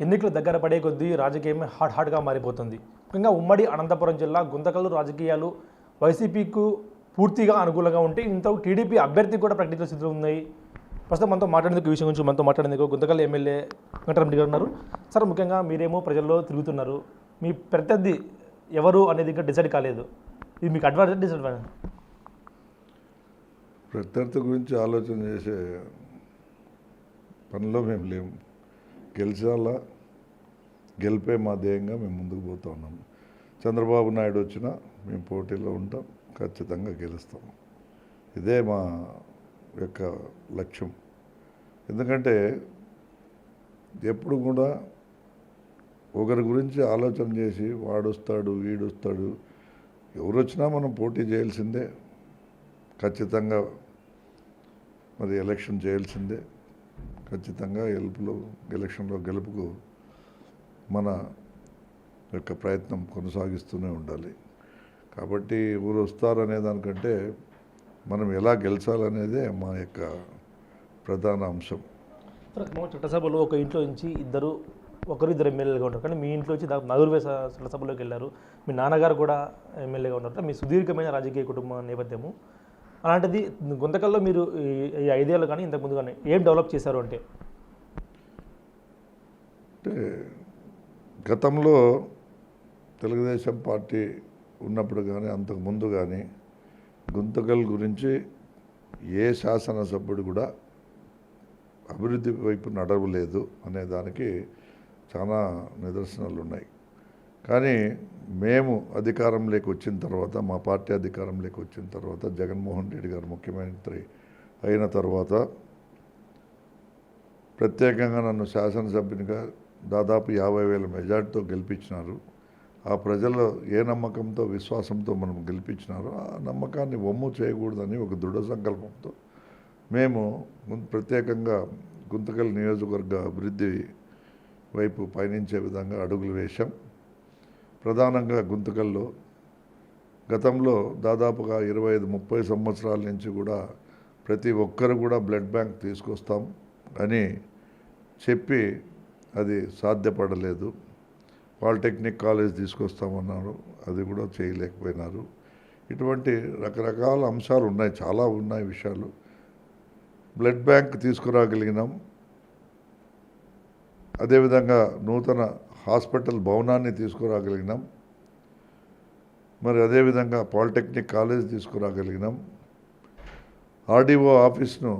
ఎన్నికలు దగ్గర పడే కొద్దీ రాజకీయం హాట్గా మారిపోతుంది. ముఖ్యంగా ఉమ్మడి అనంతపురం జిల్లా గుంతకల్లు రాజకీయాలు వైసీపీకు పూర్తిగా అనుకూలంగా ఉంటే ఇంత టీడీపీ అభ్యర్థి కూడా ప్రకటించిన స్థితిలో ఉన్నాయి. ప్రస్తుతం మనతో మాట్లాడేందుకు ఈ విషయం గురించి మనతో మాట్లాడేందుకు గుంతకల్లు ఎమ్మెల్యే వెంకటరెడ్డి గారు ఉన్నారు. సార్, ముఖ్యంగా మీరేమో ప్రజల్లో తిరుగుతున్నారు, మీ ప్రత్యర్థి ఎవరు అనేది ఇంకా డిసైడ్ కాలేదు. ఇది మీకు అడ్వాంటేజ్ డిసడ్వాంటేజ్? ప్రత్యర్థి గురించి ఆలోచన చేసే పనిలో మేము లేము. గెలిచాలా, గెలిపే మా ధ్యేయంగా మేము ముందుకు పోతూ ఉన్నాము. చంద్రబాబు నాయుడు వచ్చినా మేము పోటీలో ఉంటాం, ఖచ్చితంగా గెలుస్తాం. ఇదే మా యొక్క లక్ష్యం. ఎందుకంటే ఎప్పుడు కూడా ఒకరి గురించి ఆలోచన చేసి వాడొస్తాడు వీడొస్తాడు, ఎవరు వచ్చినా మనం పోటీ చేయాల్సిందే, ఖచ్చితంగా మరి ఎలక్షన్ చేయాల్సిందే, ఖచ్చితంగా ఎలక్షన్లో గెలుపుకు మన యొక్క ప్రయత్నం కొనసాగిస్తూనే ఉండాలి. కాబట్టి ఊరు వస్తారనే దానికంటే మనం ఎలా గెలిచాలనేదే మా యొక్క ప్రధాన అంశం. చట్టసభలో ఒక ఇంట్లో నుంచి ఒకరిద్దరు ఎమ్మెల్యేలుగా ఉంటారు, కానీ మీ ఇంట్లో వచ్చి నలుగురు చట్టసభలోకి వెళ్ళారు. మీ నాన్నగారు కూడా ఎమ్మెల్యేగా ఉన్నారు. మీ సుదీర్ఘమైన రాజకీయ కుటుంబ నేపథ్యము. అలాంటిది గుంతకల్లో మీరు ఈ 5 ఏళ్ళు కానీ ఇంతకుముందు కానీ ఏం డెవలప్ చేశారు అంటే గతంలో తెలుగుదేశం పార్టీ ఉన్నప్పుడు కానీ అంతకుముందు కానీ గుంతకల్ గురించి ఏ శాసనసభ్యుడు కూడా అభివృద్ధి వైపు నడవలేదు అనే దానికి చాలా నిదర్శనాలు ఉన్నాయి. కానీ మేము అధికారంలోకి వచ్చిన తర్వాత, మా పార్టీ అధికారంలోకి వచ్చిన తర్వాత, జగన్మోహన్ రెడ్డి గారు ముఖ్యమంత్రి అయిన తర్వాత ప్రత్యేకంగా నన్ను శాసనసభ్యునిగా దాదాపు 50,000 మెజార్టీతో గెలిపించినారు. ఆ ప్రజల్లో ఏ నమ్మకంతో, విశ్వాసంతో మనం గెలిపించినారో ఆ నమ్మకాన్ని వమ్ము చేయకూడదని ఒక దృఢ సంకల్పంతో మేము ప్రత్యేకంగా గుంతకల్ నియోజకవర్గ అభివృద్ధి వైపు పయనించే విధంగా అడుగులు వేశాం. ప్రధానంగా గుంతకల్లో గతంలో దాదాపుగా 25-30 సంవత్సరాల నుంచి కూడా ప్రతి ఒక్కరు కూడా బ్లడ్ బ్యాంక్ తీసుకొస్తాం అని చెప్పి అది సాధ్యపడలేదు. పాలిటెక్నిక్ కాలేజ్ తీసుకొస్తామన్నారు, అది కూడా చేయలేకపోయినారు. ఇటువంటి రకరకాల అంశాలు ఉన్నాయి, చాలా ఉన్నాయి విషయాలు. బ్లడ్ బ్యాంక్ తీసుకురాగలిగినాం. అదేవిధంగా నూతన హాస్పిటల్ భవనాన్ని తీసుకురాగలిగినాం. మరి అదేవిధంగా పాలిటెక్నిక్ కాలేజ్ తీసుకురాగలిగినాం. ఆర్డీఓ ఆఫీస్ను